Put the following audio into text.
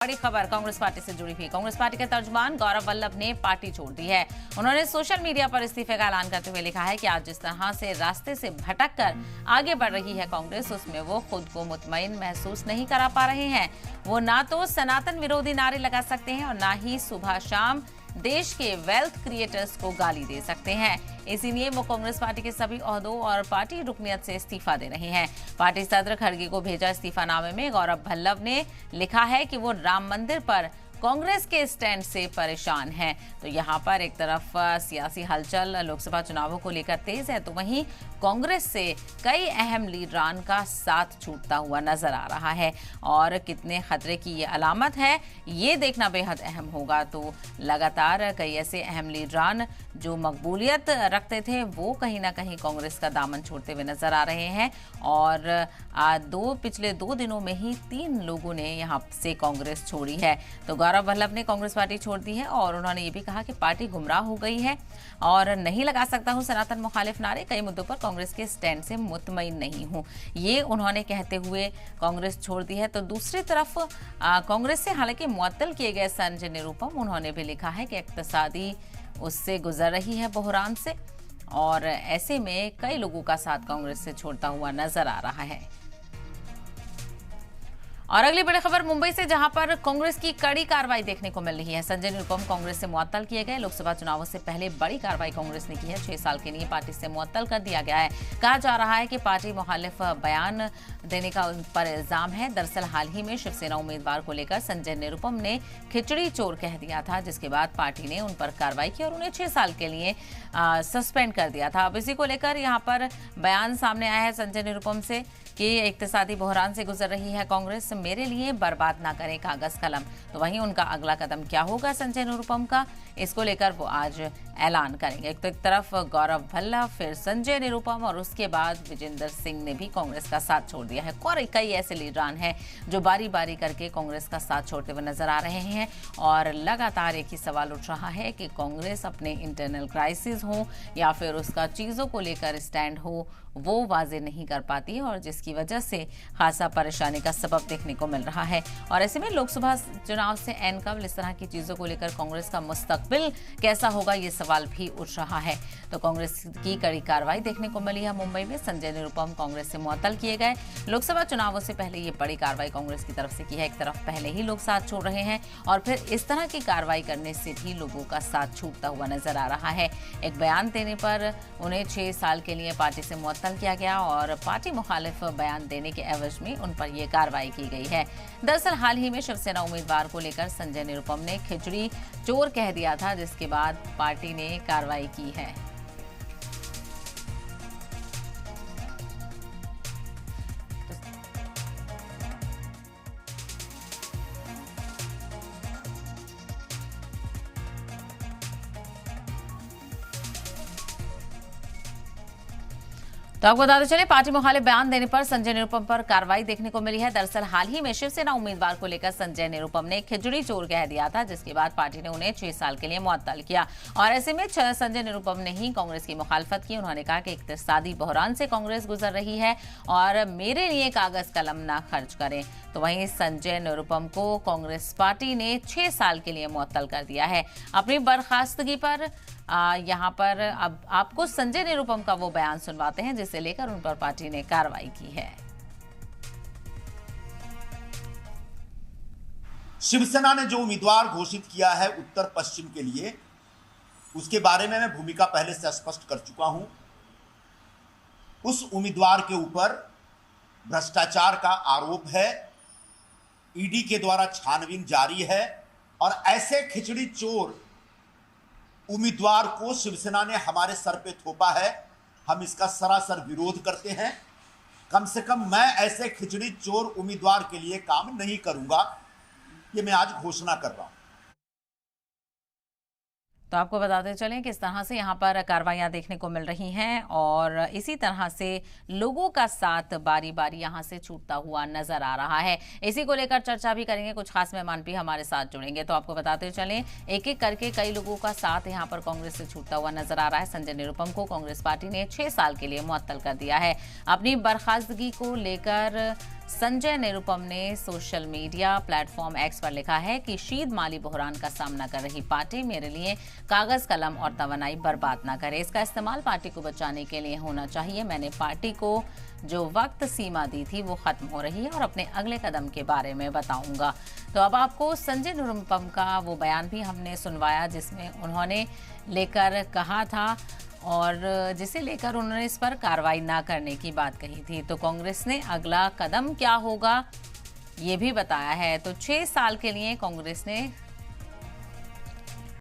बड़ी खबर कांग्रेस पार्टी से जुड़ी हुई। कांग्रेस पार्टी के तर्जुमान गौरव वल्लभ ने पार्टी छोड़ दी है। उन्होंने सोशल मीडिया पर इस्तीफे का ऐलान करते हुए लिखा है कि आज जिस तरह से रास्ते से भटक कर आगे बढ़ रही है कांग्रेस, उसमें वो खुद को मुतमईन महसूस नहीं करा पा रहे हैं। वो ना तो सनातन विरोधी नारे लगा सकते हैं और ना ही सुबह शाम देश के वेल्थ क्रिएटर्स को गाली दे सकते हैं। इसीलिए वो कांग्रेस पार्टी के सभी ओहदों और पार्टी रुकनियत से इस्तीफा दे रहे हैं। पार्टी सदर खड़गे को भेजा इस्तीफानामे में गौरव वल्लभ ने लिखा है कि वो राम मंदिर पर कांग्रेस के स्टैंड से परेशान हैं। तो यहाँ पर एक तरफ सियासी हलचल लोकसभा चुनावों को लेकर तेज है, तो वहीं कांग्रेस से कई अहम लीडरान का साथ छूटता हुआ नजर आ रहा है और कितने खतरे की ये अलामत है, ये देखना बेहद अहम होगा। तो लगातार कई ऐसे अहम लीडरान जो मकबूलियत रखते थे वो कहीं ना कहीं कांग्रेस का दामन छोड़ते हुए नजर आ रहे हैं और पिछले 2 दिनों में ही 3 लोगों ने यहाँ से कांग्रेस छोड़ी है। तो गौरव वल्लभ ने कांग्रेस पार्टी छोड़ दी है और उन्होंने ये भी कहा कि पार्टी गुमराह हो गई है और नहीं लगा सकता हूं सनातन मुखालिफ नारे, कई मुद्दों पर कांग्रेस के स्टैंड से मुतमईन नहीं हूं, ये उन्होंने कहते हुए कांग्रेस छोड़ दी है। तो दूसरी तरफ कांग्रेस से हालांकि मुअत्तल किए गए संजय निरुपम, उन्होंने भी लिखा है कि इक्तिसादी उससे गुजर रही है बहरान से और ऐसे में कई लोगों का साथ कांग्रेस से छोड़ता हुआ नजर आ रहा है। और अगली बड़ी खबर मुंबई से, जहां पर कांग्रेस की कड़ी कार्रवाई देखने को मिल रही है। संजय निरुपम कांग्रेस से मुअत्तल किए गए। लोकसभा चुनावों से पहले बड़ी कार्रवाई कांग्रेस ने की है। 6 साल के लिए पार्टी से मुअत्तल कर दिया गया है। कहा जा रहा है कि पार्टी मुखालिफ बयान देने का उन पर इल्जाम है। दरअसल हाल ही में शिवसेना उम्मीदवार को लेकर संजय निरुपम ने खिचड़ी चोर कह दिया था, जिसके बाद पार्टी ने उन पर कार्रवाई की और उन्हें 6 साल के लिए सस्पेंड कर दिया था। अब इसी को लेकर यहाँ पर बयान सामने आया है संजय निरुपम से कि इक्तिसादी बहरान से गुजर रही है कांग्रेस, मेरे लिए बर्बाद ना करें कागज कलम। तो वहीं उनका अगला कदम क्या होगा संजय निरुपम का, इसको लेकर वो आज ऐलान करेंगे। तो एक तरफ गौरव वल्लभ, फिर संजय निरुपम और उसके बाद विजेंद्र सिंह ने भी कांग्रेस का साथ छोड़ दिया है। और कई ऐसे लीडरान हैं जो बारी बारी करके कांग्रेस का साथ छोड़ते हुए नजर आ रहे हैं और लगातार एक ही सवाल उठ रहा है कि कांग्रेस अपने इंटरनल क्राइसिस हो या फिर उसका चीजों को लेकर स्टैंड हो, वो वाजे नहीं कर पाती है और जिसकी वजह से खासा परेशानी का सबब देखने को मिल रहा है। और ऐसे में लोकसभा चुनाव से एन कब इस तरह की चीजों को लेकर कांग्रेस का मुस्तकबिल कैसा होगा, ये सवाल भी उठ रहा है। तो कांग्रेस की कड़ी कार्रवाई देखने को मिली है मुंबई में। संजय निरुपम कांग्रेस से मुअत्तल किए गए। लोकसभा चुनावों से पहले ये बड़ी कार्रवाई कांग्रेस की तरफ से की है। एक तरफ पहले ही लोग साथ छोड़ रहे हैं और फिर इस तरह की कार्रवाई करने से भी लोगों का साथ छूटता हुआ नजर आ रहा है। एक बयान देने पर उन्हें 6 साल के लिए पार्टी से मुअत्तल किया गया और पार्टी मुखालिफ बयान देने के एवज में उन पर यह कार्रवाई की गई है। दरअसल हाल ही में शिवसेना उम्मीदवार को लेकर संजय निरुपम ने खिचड़ी चोर कह दिया था, जिसके बाद पार्टी ने कार्रवाई की है। तो आपको बताते चले, पार्टी मुखालिफ बयान देने पर संजय निरुपम पर कार्रवाई देखने को मिली है। दरअसल हाल ही में शिवसेना उम्मीदवार को लेकर संजय निरुपम ने खिचड़ी चोर कह दिया था, जिसके बाद पार्टी ने उन्हें 6 साल के लिए मुअत्तल किया और ऐसे में संजय निरुपम ने ही कांग्रेस की मुखालफत की। उन्होंने कहा कि इक्तिसादी बहरान से कांग्रेस गुजर रही है और मेरे लिए कागज कलम ना खर्च करें। तो वहीं संजय निरुपम को कांग्रेस पार्टी ने 6 साल के लिए मुअत्तल कर दिया है। अपनी बर्खास्तगी पर यहाँ पर अब आपको संजय निरुपम का वो बयान सुनवाते हैं जिसे लेकर उन पर पार्टी ने कार्रवाई की है। शिवसेना ने जो उम्मीदवार घोषित किया है उत्तर पश्चिम के लिए, उसके बारे में मैं भूमिका पहले से स्पष्ट कर चुका हूं। उस उम्मीदवार के ऊपर भ्रष्टाचार का आरोप है, ईडी के द्वारा छानबीन जारी है और ऐसे खिचड़ी चोर उम्मीदवार को शिवसेना ने हमारे सर पे थोपा है। हम इसका सरासर विरोध करते हैं। कम से कम मैं ऐसे खिचड़ी चोर उम्मीदवार के लिए काम नहीं करूंगा, ये मैं आज घोषणा कर रहा हूं। तो आपको बताते चलें कि इस तरह से यहाँ पर कार्रवाइयाँ देखने को मिल रही हैं और इसी तरह से लोगों का साथ बारी बारी यहाँ से छूटता हुआ नजर आ रहा है। इसी को लेकर चर्चा भी करेंगे, कुछ खास मेहमान भी हमारे साथ जुड़ेंगे। तो आपको बताते चलें, एक एक करके कई लोगों का साथ यहाँ पर कांग्रेस से छूटता हुआ नजर आ रहा है। संजय निरुपम को कांग्रेस पार्टी ने 6 साल के लिए मुअत्तल कर दिया है। अपनी बर्खास्तगी को लेकर संजय निरुपम ने सोशल मीडिया प्लेटफॉर्म एक्स पर लिखा है कि शीत माली बहरान का सामना कर रही पार्टी मेरे लिए कागज कलम और तवानाई बर्बाद ना करे। इसका इस्तेमाल पार्टी को बचाने के लिए होना चाहिए। मैंने पार्टी को जो वक्त सीमा दी थी वो खत्म हो रही है और अपने अगले कदम के बारे में बताऊंगा। तो अब आपको संजय निरुपम का वो बयान भी हमने सुनवाया जिसमें उन्होंने लेकर कहा था और जिसे लेकर उन्होंने इस पर कार्रवाई ना करने की बात कही थी। तो कांग्रेस ने अगला कदम क्या होगा ये भी बताया है। तो 6 साल के लिए कांग्रेस ने